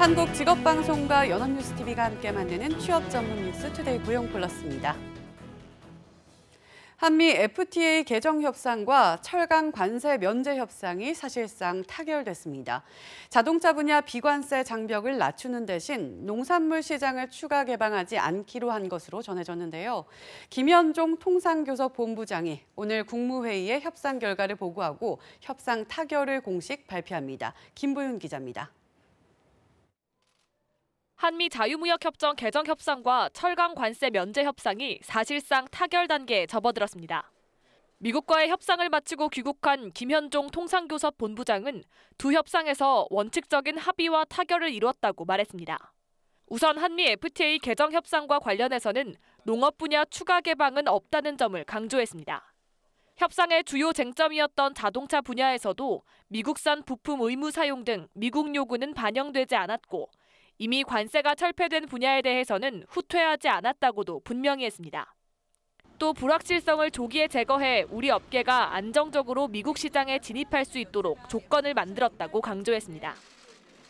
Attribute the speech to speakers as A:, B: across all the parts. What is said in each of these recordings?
A: 한국직업방송과 연합뉴스TV가 함께 만드는 취업 전문 뉴스 투데이 고용 플러스입니다. 한미 FTA 개정 협상과 철강 관세 면제 협상이 사실상 타결됐습니다. 자동차 분야 비관세 장벽을 낮추는 대신 농산물 시장을 추가 개방하지 않기로 한 것으로 전해졌는데요. 김현종 통상교섭본부장이 오늘 국무회의에 협상 결과를 보고하고 협상 타결을 공식 발표합니다. 김보윤 기자입니다.
B: 한미 자유무역협정 개정 협상과 철강 관세 면제 협상이 사실상 타결 단계에 접어들었습니다. 미국과의 협상을 마치고 귀국한 김현종 통상교섭 본부장은 두 협상에서 원칙적인 합의와 타결을 이뤘다고 말했습니다. 우선 한미 FTA 개정 협상과 관련해서는 농업 분야 추가 개방은 없다는 점을 강조했습니다. 협상의 주요 쟁점이었던 자동차 분야에서도 미국산 부품 의무 사용 등 미국 요구는 반영되지 않았고 이미 관세가 철폐된 분야에 대해서는 후퇴하지 않았다고도 분명히 했습니다. 또 불확실성을 조기에 제거해 우리 업계가 안정적으로 미국 시장에 진입할 수 있도록 조건을 만들었다고 강조했습니다.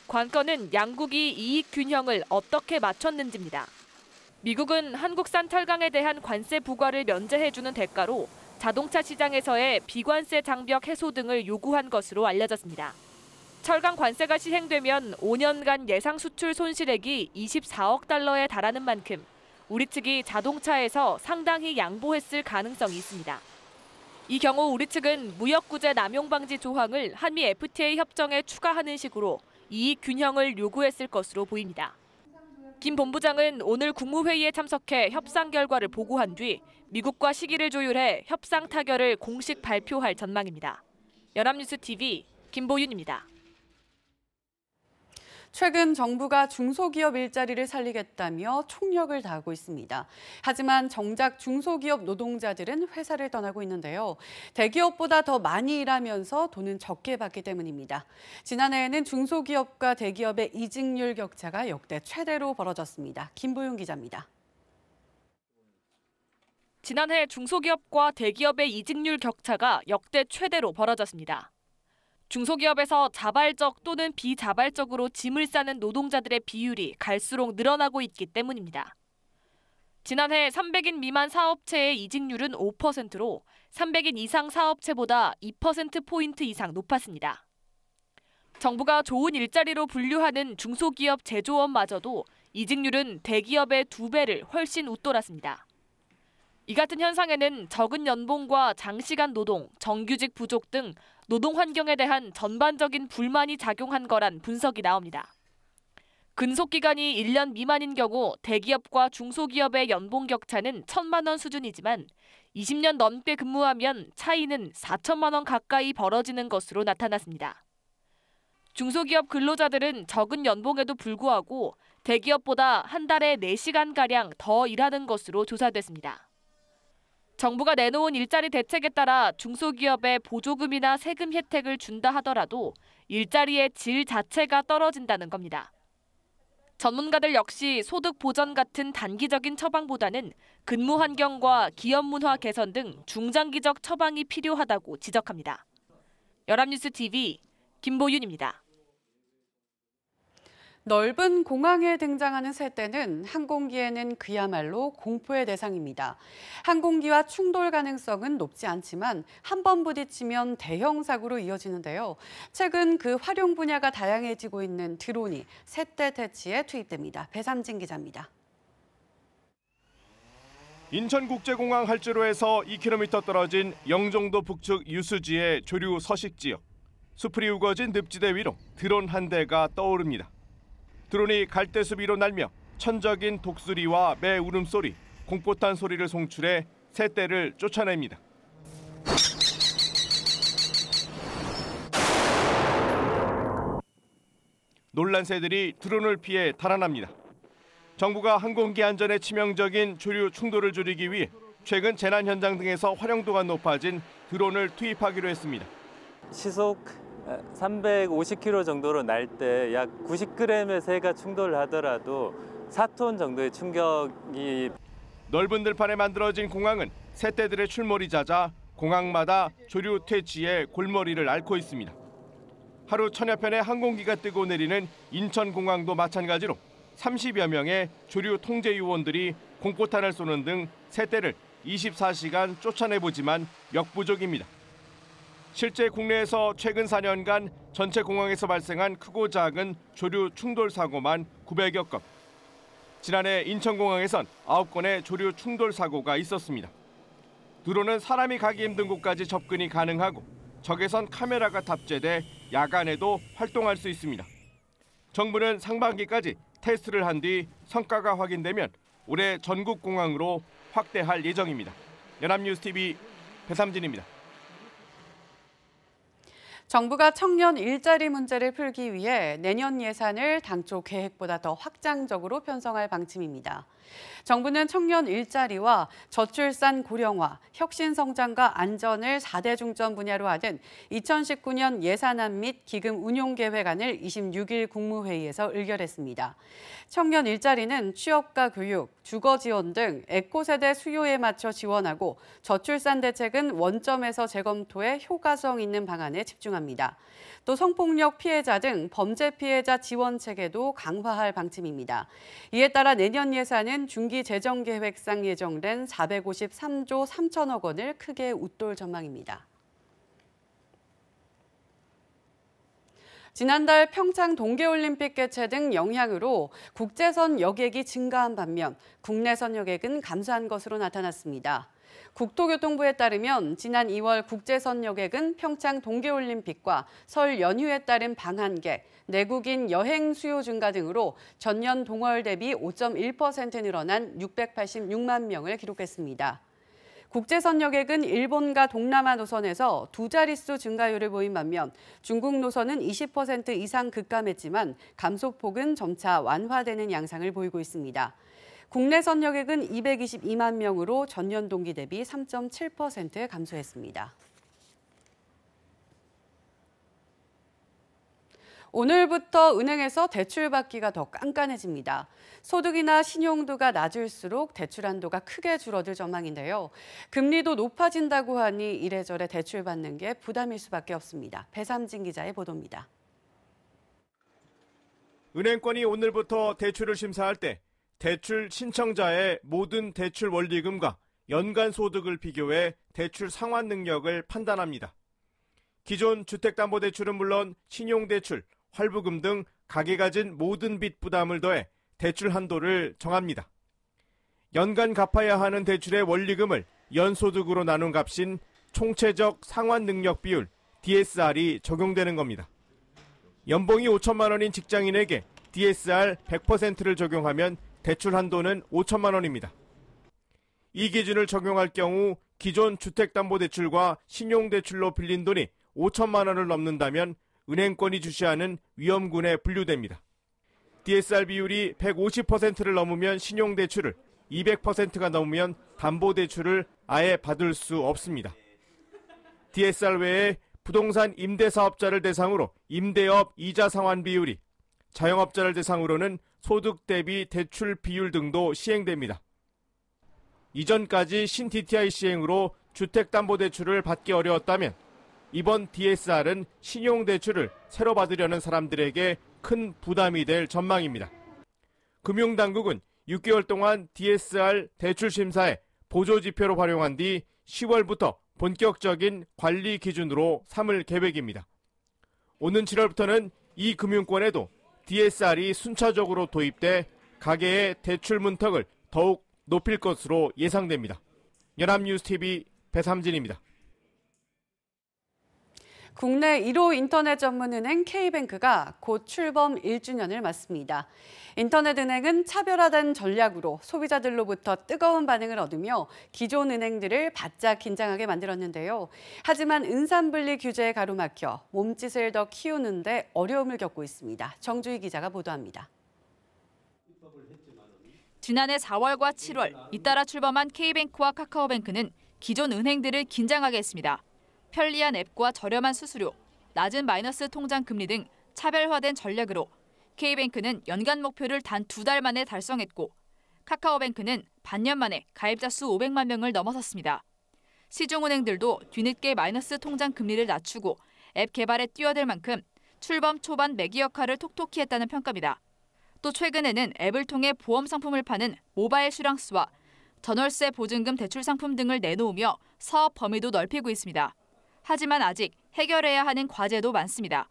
B: 관건은 양국이 이익 균형을 어떻게 맞췄는지입니다. 미국은 한국산 철강에 대한 관세 부과를 면제해주는 대가로 자동차 시장에서의 비관세 장벽 해소 등을 요구한 것으로 알려졌습니다. 철강 관세가 시행되면 5년간 예상 수출 손실액이 24억 달러에 달하는 만큼 우리 측이 자동차에서 상당히 양보했을 가능성이 있습니다. 이 경우 우리 측은 무역구제 남용 방지 조항을 한미 FTA 협정에 추가하는 식으로 이익 균형을 요구했을 것으로 보입니다. 김 본부장은 오늘 국무회의에 참석해 협상 결과를 보고한 뒤 미국과 시기를 조율해 협상 타결을 공식 발표할 전망입니다. 연합뉴스TV 김보윤입니다.
A: 최근 정부가 중소기업 일자리를 살리겠다며 총력을 다하고 있습니다. 하지만 정작 중소기업 노동자들은 회사를 떠나고 있는데요. 대기업보다 더 많이 일하면서 돈은 적게 받기 때문입니다. 지난해에는 중소기업과 대기업의 이직률 격차가 역대 최대로 벌어졌습니다. 김보윤 기자입니다.
B: 지난해 중소기업과 대기업의 이직률 격차가 역대 최대로 벌어졌습니다. 중소기업에서 자발적 또는 비자발적으로 짐을 싸는 노동자들의 비율이 갈수록 늘어나고 있기 때문입니다. 지난해 300인 미만 사업체의 이직률은 5%로 300인 이상 사업체보다 2%포인트 이상 높았습니다. 정부가 좋은 일자리로 분류하는 중소기업 제조업마저도 이직률은 대기업의 2배를 훨씬 웃돌았습니다. 이 같은 현상에는 적은 연봉과 장시간 노동, 정규직 부족 등 노동 환경에 대한 전반적인 불만이 작용한 거란 분석이 나옵니다. 근속기간이 1년 미만인 경우 대기업과 중소기업의 연봉 격차는 1,000만 원 수준이지만 20년 넘게 근무하면 차이는 4천만 원 가까이 벌어지는 것으로 나타났습니다. 중소기업 근로자들은 적은 연봉에도 불구하고 대기업보다 한 달에 4시간가량 더 일하는 것으로 조사됐습니다. 정부가 내놓은 일자리 대책에 따라 중소기업에 보조금이나 세금 혜택을 준다 하더라도 일자리의 질 자체가 떨어진다는 겁니다. 전문가들 역시 소득 보전 같은 단기적인 처방보다는 근무 환경과 기업 문화 개선 등 중장기적 처방이 필요하다고 지적합니다. 연합뉴스TV 김보윤입니다.
A: 넓은 공항에 등장하는 새떼는 항공기에는 그야말로 공포의 대상입니다. 항공기와 충돌 가능성은 높지 않지만 한 번 부딪히면 대형 사고로 이어지는데요. 최근 그 활용 분야가 다양해지고 있는 드론이 새떼 퇴치에 투입됩니다. 배삼진 기자입니다.
C: 인천국제공항 할주로에서 2km 떨어진 영종도 북측 유수지의 조류 서식 지역. 수풀이 우거진 늪지대 위로 드론 한 대가 떠오릅니다. 드론이 갈대숲 위로 날며 천적인 독수리와 매 울음소리, 공포탄 소리를 송출해 새떼를 쫓아냅니다. 놀란 새들이 드론을 피해 달아납니다. 정부가 항공기 안전에 치명적인 조류 충돌을 줄이기 위해 최근 재난 현장 등에서 활용도가 높아진 드론을 투입하기로 했습니다.
D: 시속 350km 정도로 날 때 약 90g의 새가 충돌을 하더라도 4톤 정도의 충격이.
C: 넓은 들판에 만들어진 공항은 새떼들의 출몰이 잦아 공항마다 조류 퇴치에 골머리를 앓고 있습니다. 하루 1000여 편의 항공기가 뜨고 내리는 인천공항도 마찬가지로 30여 명의 조류 통제 요원들이 공포탄을 쏘는 등 새떼를 24시간 쫓아내보지만 역부족입니다. 실제 국내에서 최근 4년간 전체 공항에서 발생한 크고 작은 조류 충돌 사고만 900여 건. 지난해 인천공항에선 9건의 조류 충돌 사고가 있었습니다. 드론은 사람이 가기 힘든 곳까지 접근이 가능하고 적외선 카메라가 탑재돼 야간에도 활동할 수 있습니다. 정부는 상반기까지 테스트를 한 뒤 성과가 확인되면 올해 전국 공항으로 확대할 예정입니다. 연합뉴스TV 배삼진입니다.
A: 정부가 청년 일자리 문제를 풀기 위해 내년 예산을 당초 계획보다 더 확장적으로 편성할 방침입니다. 정부는 청년 일자리와 저출산 고령화, 혁신 성장과 안전을 4대 중점 분야로 하는 2019년 예산안 및 기금 운용 계획안을 26일 국무회의에서 의결했습니다. 청년 일자리는 취업과 교육, 주거 지원 등 에코세대 수요에 맞춰 지원하고 저출산 대책은 원점에서 재검토해 효과성 있는 방안에 집중합니다. 또 성폭력 피해자 등 범죄 피해자 지원 체계도 강화할 방침입니다. 이에 따라 내년 예산은 중기 재정계획상 예정된 453조 3천억 원을 크게 웃돌 전망입니다. 지난달 평창 동계올림픽 개최 등 영향으로 국제선 여객이 증가한 반면 국내선 여객은 감소한 것으로 나타났습니다. 국토교통부에 따르면 지난 2월 국제선 여객은 평창 동계올림픽과 설 연휴에 따른 방한객, 내국인 여행 수요 증가 등으로 전년 동월 대비 5.1% 늘어난 686만 명을 기록했습니다. 국제선 여객은 일본과 동남아 노선에서 두 자릿수 증가율을 보인 반면 중국 노선은 20% 이상 급감했지만 감소폭은 점차 완화되는 양상을 보이고 있습니다. 국내선 여객은 222만 명으로 전년 동기 대비 3.7% 감소했습니다. 오늘부터 은행에서 대출받기가 더 깐깐해집니다. 소득이나 신용도가 낮을수록 대출 한도가 크게 줄어들 전망인데요. 금리도 높아진다고 하니 이래저래 대출받는 게 부담일 수밖에 없습니다. 배삼진 기자의 보도입니다.
C: 은행권이 오늘부터 대출을 심사할 때 대출 신청자의 모든 대출 원리금과 연간 소득을 비교해 대출 상환 능력을 판단합니다. 기존 주택담보대출은 물론 신용대출, 할부금 등 가계가 진 모든 빚 부담을 더해 대출 한도를 정합니다. 연간 갚아야 하는 대출의 원리금을 연소득으로 나눈 값인 총체적 상환 능력 비율 DSR이 적용되는 겁니다. 연봉이 5천만 원인 직장인에게 DSR 100%를 적용하면 대출 한도는 5천만 원입니다. 이 기준을 적용할 경우 기존 주택담보대출과 신용대출로 빌린 돈이 5천만 원을 넘는다면 은행권이 주시하는 위험군에 분류됩니다. DSR 비율이 150%를 넘으면 신용대출을, 200%가 넘으면 담보대출을 아예 받을 수 없습니다. DSR 외에 부동산 임대사업자를 대상으로 임대업 이자 상환 비율이, 자영업자를 대상으로는 소득 대비 대출 비율 등도 시행됩니다. 이전까지 신TTI 시행으로 주택담보대출을 받기 어려웠다면 이번 DSR은 신용대출을 새로 받으려는 사람들에게 큰 부담이 될 전망입니다. 금융당국은 6개월 동안 DSR 대출 심사에 보조지표로 활용한 뒤 10월부터 본격적인 관리 기준으로 삼을 계획입니다. 오는 7월부터는 이 금융권에도 DSR이 순차적으로 도입돼 가계의 대출 문턱을 더욱 높일 것으로 예상됩니다. 연합뉴스TV 배삼진입니다.
A: 국내 1호 인터넷 전문은행 K뱅크가 곧 출범 1주년을 맞습니다. 인터넷은행은 차별화된 전략으로 소비자들로부터 뜨거운 반응을 얻으며 기존 은행들을 바짝 긴장하게 만들었는데요. 하지만 은산분리 규제에 가로막혀 몸짓을 더 키우는 데 어려움을 겪고 있습니다. 정주희 기자가 보도합니다.
B: 지난해 4월과 7월 잇따라 출범한 K뱅크와 카카오뱅크는 기존 은행들을 긴장하게 했습니다. 편리한 앱과 저렴한 수수료, 낮은 마이너스 통장 금리 등 차별화된 전략으로 K뱅크는 연간 목표를 단 2달 만에 달성했고 카카오뱅크는 반년 만에 가입자 수 500만 명을 넘어섰습니다. 시중은행들도 뒤늦게 마이너스 통장 금리를 낮추고 앱 개발에 뛰어들 만큼
E: 출범 초반 매기 역할을 톡톡히 했다는 평가입니다. 또 최근에는 앱을 통해 보험 상품을 파는 모바일 슈랑스와 전월세 보증금 대출 상품 등을 내놓으며 사업 범위도 넓히고 있습니다. 하지만 아직 해결해야 하는 과제도 많습니다.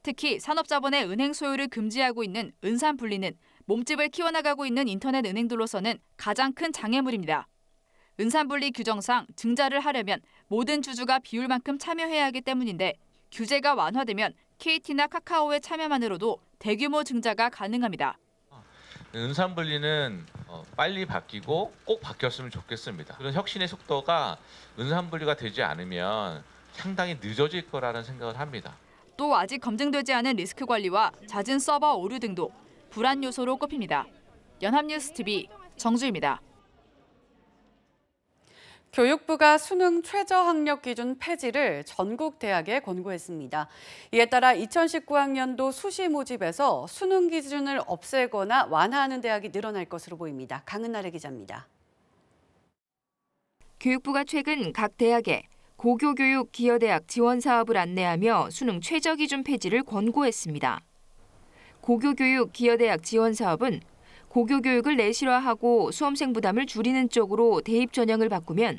E: 특히 산업자본의 은행 소유를 금지하고 있는 은산분리는 몸집을 키워나가고 있는 인터넷 은행들로서는 가장 큰 장애물입니다. 은산분리 규정상 증자를 하려면 모든 주주가 비율만큼 참여해야 하기 때문인데 규제가 완화되면 KT나 카카오의 참여만으로도 대규모 증자가 가능합니다.
F: 은산분리는 빨리 바뀌고 꼭 바뀌었으면 좋겠습니다. 그런 혁신의 속도가 은산분리가 되지 않으면 상당히 늦어질 거라는 생각을 합니다.
E: 또 아직 검증되지 않은 리스크 관리와 잦은 서버 오류 등도 불안 요소로 꼽힙니다. 연합뉴스TV 정주입니다.
A: 교육부가 수능 최저 학력 기준 폐지를 전국 대학에 권고했습니다. 이에 따라 2019학년도 수시 모집에서 수능 기준을 없애거나 완화하는 대학이 늘어날 것으로 보입니다. 강은나래 기자입니다.
G: 교육부가 최근 각 대학에 고교교육 기여대학 지원 사업을 안내하며 수능 최저 기준 폐지를 권고했습니다. 고교교육 기여대학 지원 사업은 고교교육을 내실화하고 수험생 부담을 줄이는 쪽으로 대입 전형을 바꾸면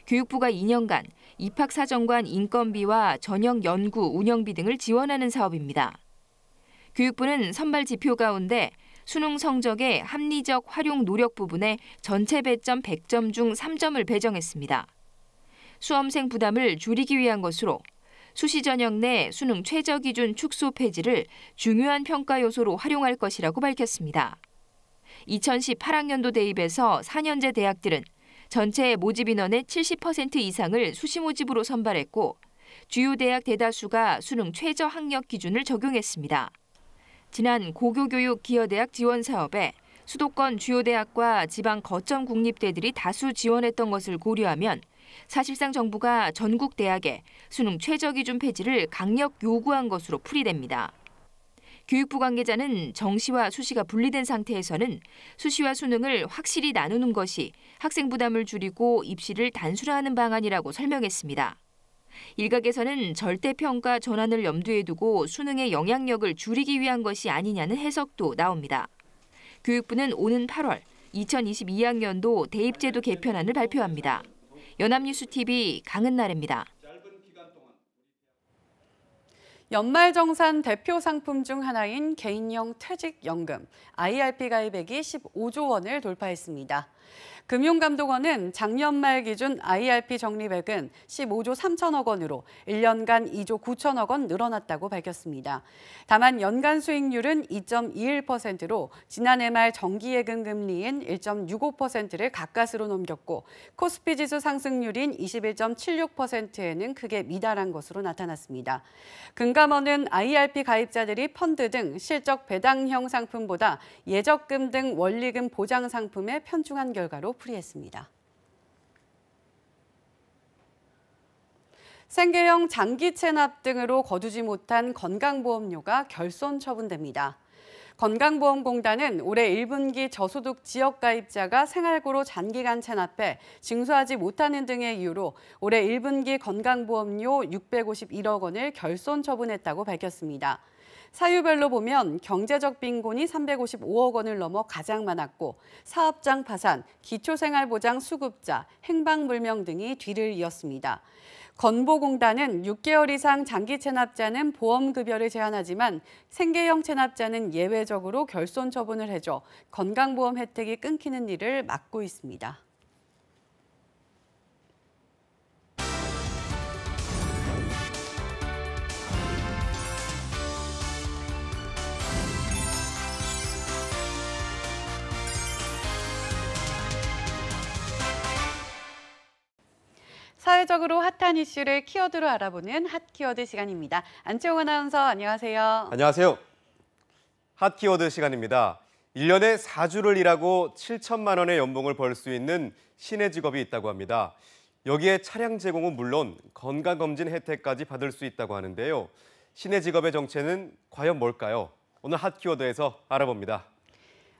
G: 교육부가 2년간 입학사정관 인건비와 전형 연구, 운영비 등을 지원하는 사업입니다. 교육부는 선발 지표 가운데 수능 성적의 합리적 활용 노력 부분에 전체 배점 100점 중 3점을 배정했습니다. 수험생 부담을 줄이기 위한 것으로 수시 전형 내 수능 최저 기준 축소 폐지를 중요한 평가 요소로 활용할 것이라고 밝혔습니다. 2018학년도 대입에서 4년제 대학들은 전체 모집 인원의 70% 이상을 수시 모집으로 선발했고 주요 대학 대다수가 수능 최저 학력 기준을 적용했습니다. 지난 고교교육 기여대학 지원 사업에 수도권 주요 대학과 지방 거점 국립대들이 다수 지원했던 것을 고려하면 사실상 정부가 전국 대학에 수능 최저 기준 폐지를 강력 요구한 것으로 풀이됩니다. 교육부 관계자는 정시와 수시가 분리된 상태에서는 수시와 수능을 확실히 나누는 것이 학생 부담을 줄이고 입시를 단순화하는 방안이라고 설명했습니다. 일각에서는 절대평가 전환을 염두에 두고 수능의 영향력을 줄이기 위한 것이 아니냐는 해석도 나옵니다. 교육부는 오는 8월 2022학년도 대입제도 개편안을 발표합니다. 연합뉴스TV 강은나래입니다.
A: 연말정산 대표 상품 중 하나인 개인형 퇴직연금, IRP 가입액이 15조 원을 돌파했습니다. 금융감독원은 작년 말 기준 IRP 적립액은 15조 3천억 원으로 1년간 2조 9천억 원 늘어났다고 밝혔습니다. 다만 연간 수익률은 2.21%로 지난해 말 정기예금 금리인 1.65%를 가까스로 넘겼고 코스피 지수 상승률인 21.76%에는 크게 미달한 것으로 나타났습니다. 금감원은 IRP 가입자들이 펀드 등 실적 배당형 상품보다 예적금 등 원리금 보장 상품에 편중한 결과로 풀이했습니다. 생계형 장기 체납 등으로 거두지 못한 건강보험료가 결손 처분됩니다. 건강보험공단은 올해 1분기 저소득 지역가입자가 생활고로 장기간 체납해 징수하지 못하는 등의 이유로 올해 1분기 건강보험료 651억 원을 결손 처분했다고 밝혔습니다. 사유별로 보면 경제적 빈곤이 355억 원을 넘어 가장 많았고 사업장 파산, 기초생활보장 수급자, 행방불명 등이 뒤를 이었습니다. 건보공단은 6개월 이상 장기 체납자는 보험급여를 제한하지만 생계형 체납자는 예외적으로 결손 처분을 해줘 건강보험 혜택이 끊기는 일을 막고 있습니다. 사회적으로 핫한 이슈를 키워드로 알아보는 핫키워드 시간입니다. 안채홍 아나운서 안녕하세요.
H: 안녕하세요. 핫키워드 시간입니다. 1년에 4주를 일하고 7천만 원의 연봉을 벌 수 있는 신의 직업이 있다고 합니다. 여기에 차량 제공은 물론 건강검진 혜택까지 받을 수 있다고 하는데요. 신의 직업의 정체는 과연 뭘까요? 오늘 핫키워드에서 알아봅니다.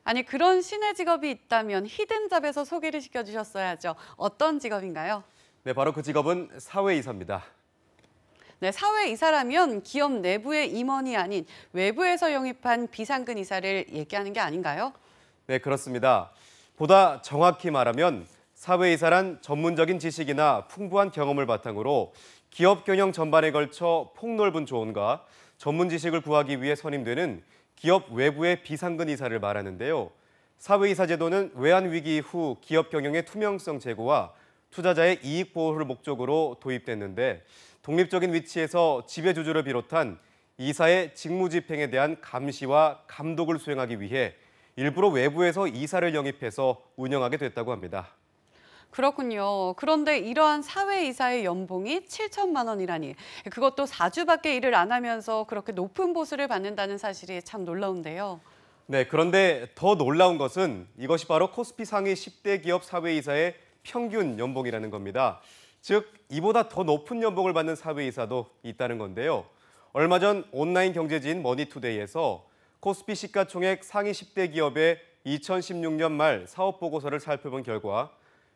A: 아니 그런 신의 직업이 있다면 히든잡에서 소개를 시켜주셨어야죠. 어떤 직업인가요?
H: 네, 바로 그 직업은 사회이사입니다.
A: 네, 사회이사라면 기업 내부의 임원이 아닌 외부에서 영입한 비상근 이사를 얘기하는 게 아닌가요?
H: 네, 그렇습니다. 보다 정확히 말하면 사회이사란 전문적인 지식이나 풍부한 경험을 바탕으로 기업 경영 전반에 걸쳐 폭넓은 조언과 전문 지식을 구하기 위해 선임되는 기업 외부의 비상근 이사를 말하는데요. 사회이사 제도는 외환 위기 이후 기업 경영의 투명성 제고와 투자자의 이익 보호를 목적으로 도입됐는데 독립적인 위치에서 지배주주를 비롯한 이사의 직무 집행에 대한 감시와 감독을 수행하기 위해 일부러 외부에서 이사를 영입해서 운영하게 됐다고 합니다.
A: 그렇군요. 그런데 이러한 사회이사의 연봉이 7천만 원이라니 그것도 4주밖에 일을 안 하면서 그렇게 높은 보수를 받는다는 사실이 참 놀라운데요.
H: 네, 그런데 더 놀라운 것은 이것이 바로 코스피 상위 10대 기업 사회이사의 평균 연봉이라는 겁니다. 즉, 이보다 더 높은 연봉을 받는 사회이사도 있다는 건데요. 얼마 전 온라인 경제지인 머니투데이에서 코스피 시가총액 상위 10대 기업의 2016년 말 사업보고서를 살펴본 결과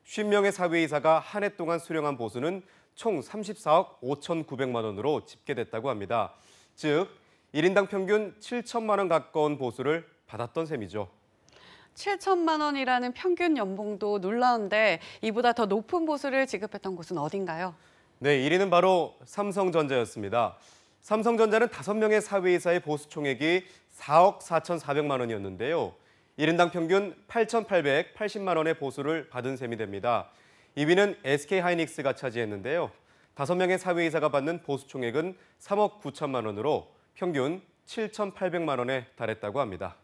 H: 50명의 사회이사가 한 해 동안 수령한 보수는 총 34억 5,900만 원으로 집계됐다고 합니다. 즉, 1인당 평균 7천만 원 가까운 보수를 받았던 셈이죠.
A: 7천만 원이라는 평균 연봉도 놀라운데 이보다 더 높은 보수를 지급했던 곳은 어딘가요?
H: 네, 1위는 바로 삼성전자였습니다. 삼성전자는 5명의 사회이사의 보수 총액이 4억 4,400만 원이었는데요. 1인당 평균 8,880만 원의 보수를 받은 셈이 됩니다. 2위는 SK하이닉스가 차지했는데요. 5명의 사회이사가 받는 보수 총액은 3억 9천만 원으로 평균 7,800만 원에 달했다고 합니다.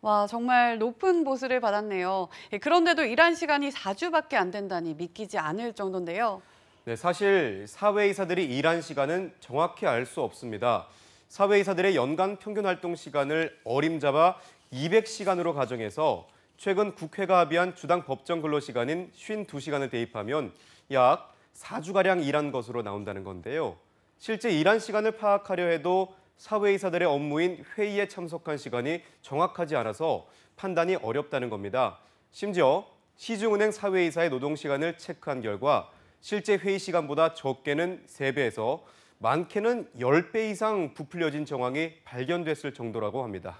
A: 와, 정말 높은 보수를 받았네요. 그런데도 일한 시간이 4주밖에 안 된다니 믿기지 않을 정도인데요.
H: 네, 사실 사회이사들이 일한 시간은 정확히 알 수 없습니다. 사회이사들의 연간 평균 활동 시간을 어림잡아 200시간으로 가정해서 최근 국회가 합의한 주당 법정 근로시간인 52시간을 대입하면 약 4주가량 일한 것으로 나온다는 건데요. 실제 일한 시간을 파악하려 해도 사회이사들의 업무인 회의에 참석한 시간이 정확하지 않아서 판단이 어렵다는 겁니다. 심지어 시중은행 사회이사의 노동시간을 체크한 결과 실제 회의 시간보다 적게는 3배에서 많게는 10배 이상 부풀려진 정황이 발견됐을 정도라고 합니다.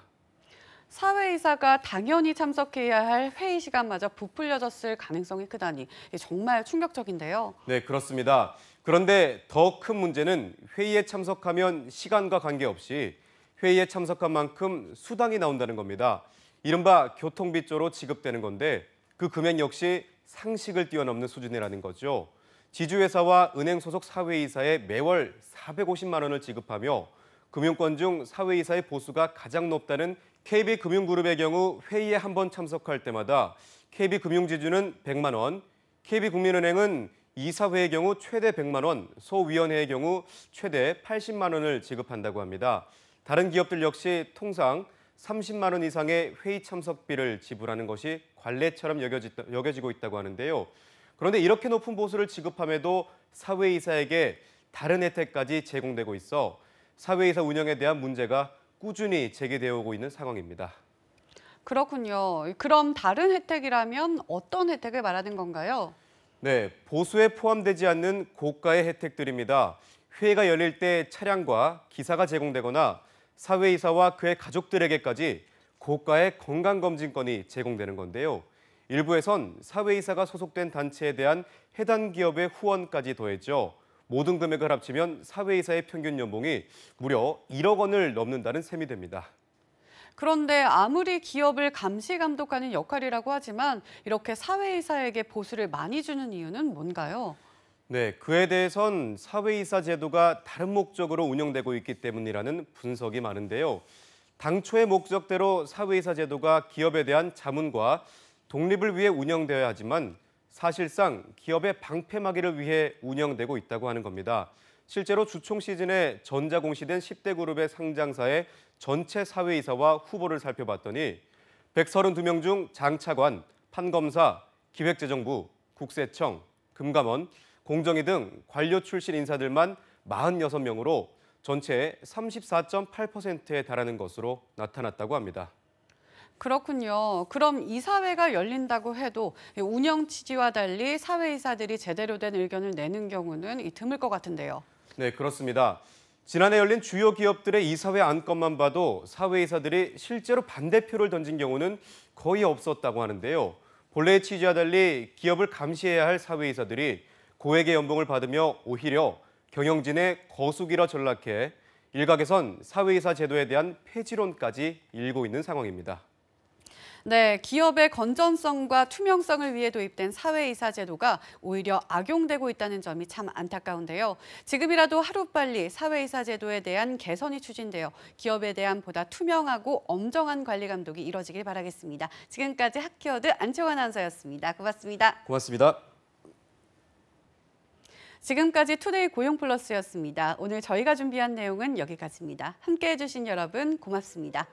A: 사회이사가 당연히 참석해야 할 회의 시간마저 부풀려졌을 가능성이 크다니 정말 충격적인데요.
H: 네, 그렇습니다. 그런데 더 큰 문제는 회의에 참석하면 시간과 관계없이 회의에 참석한 만큼 수당이 나온다는 겁니다. 이른바 교통비조로 지급되는 건데 그 금액 역시 상식을 뛰어넘는 수준이라는 거죠. 지주회사와 은행 소속 사회이사에 매월 450만 원을 지급하며 금융권 중 사회이사의 보수가 가장 높다는 KB금융그룹의 경우 회의에 한 번 참석할 때마다 KB금융지주는 100만 원, KB국민은행은 이사회의 경우 최대 100만 원, 소위원회의 경우 최대 80만 원을 지급한다고 합니다. 다른 기업들 역시 통상 30만 원 이상의 회의 참석비를 지불하는 것이 관례처럼 여겨지고 있다고 하는데요. 그런데 이렇게 높은 보수를 지급함에도 사회이사에게 다른 혜택까지 제공되고 있어 사회이사 운영에 대한 문제가 꾸준히 제기되어 오고 있는 상황입니다.
A: 그렇군요. 그럼 다른 혜택이라면 어떤 혜택을 말하는 건가요?
H: 네, 보수에 포함되지 않는 고가의 혜택들입니다. 회의가 열릴 때 차량과 기사가 제공되거나 사회이사와 그의 가족들에게까지 고가의 건강검진권이 제공되는 건데요. 일부에선 사회이사가 소속된 단체에 대한 해당 기업의 후원까지 더해져 모든 금액을 합치면 사회이사의 평균 연봉이 무려 1억 원을 넘는다는 셈이 됩니다.
A: 그런데 아무리 기업을 감시 감독하는 역할이라고 하지만 이렇게 사회이사에게 보수를 많이 주는 이유는 뭔가요?
H: 네, 그에 대해선 사회이사 제도가 다른 목적으로 운영되고 있기 때문이라는 분석이 많은데요. 당초의 목적대로 사회이사 제도가 기업에 대한 자문과 독립을 위해 운영되어야 하지만 사실상 기업의 방패막이를 위해 운영되고 있다고 하는 겁니다. 실제로 주총 시즌에 전자공시된 10대 그룹의 상장사의 전체 사회이사와 후보를 살펴봤더니 132명 중 장차관, 판검사, 기획재정부, 국세청, 금감원, 공정위 등 관료 출신 인사들만 46명으로 전체의 34.8%에 달하는 것으로 나타났다고 합니다.
A: 그렇군요. 그럼 이사회가 열린다고 해도 운영 취지와 달리 사회이사들이 제대로 된 의견을 내는 경우는 드물 것 같은데요.
H: 네, 그렇습니다. 지난해 열린 주요 기업들의 이사회 안건만 봐도 사회이사들이 실제로 반대표를 던진 경우는 거의 없었다고 하는데요. 본래의 취지와 달리 기업을 감시해야 할 사회이사들이 고액의 연봉을 받으며 오히려 경영진의 거수기라 전락해 일각에선 사회이사 제도에 대한 폐지론까지 일고 있는 상황입니다.
A: 네, 기업의 건전성과 투명성을 위해 도입된 사회이사 제도가 오히려 악용되고 있다는 점이 참 안타까운데요. 지금이라도 하루빨리 사회이사 제도에 대한 개선이 추진되어 기업에 대한 보다 투명하고 엄정한 관리 감독이 이뤄지길 바라겠습니다. 지금까지 핫키워드 안채원 아나운서였습니다. 고맙습니다.
H: 고맙습니다.
A: 지금까지 투데이 고용플러스였습니다. 오늘 저희가 준비한 내용은 여기까지입니다. 함께해 주신 여러분 고맙습니다.